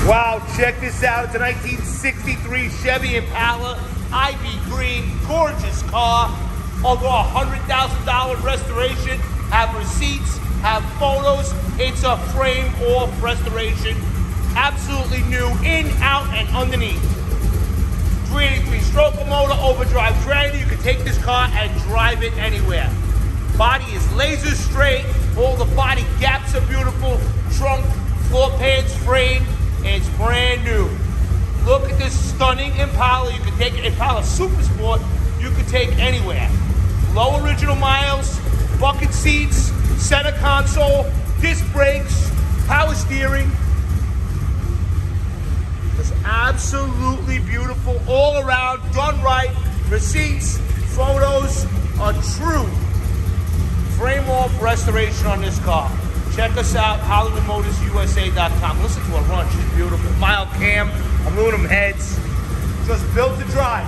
Wow, check this out. It's a 1963 Chevy Impala, Ivy Green, gorgeous car. Over $100,000 restoration. Have receipts, have photos. It's a frame-off restoration. Absolutely new, in, out, and underneath. 383 stroker motor, overdrive tranny. You can take this car and drive it anywhere. Body is laser straight. All the body gaps are beautiful. Trunk, floor pans, frame. It's brand new. Look at this stunning Impala. You can take it, Impala Super Sport, you can take anywhere. Low original miles, bucket seats, center console, disc brakes, power steering. It's absolutely beautiful all around, done right. Receipts, photos, a true frame-off restoration on this car. Check us out, HollywoodMotorsUSA.com. Listen to a run, she's beautiful. Mild cam, aluminum heads, just built to drive.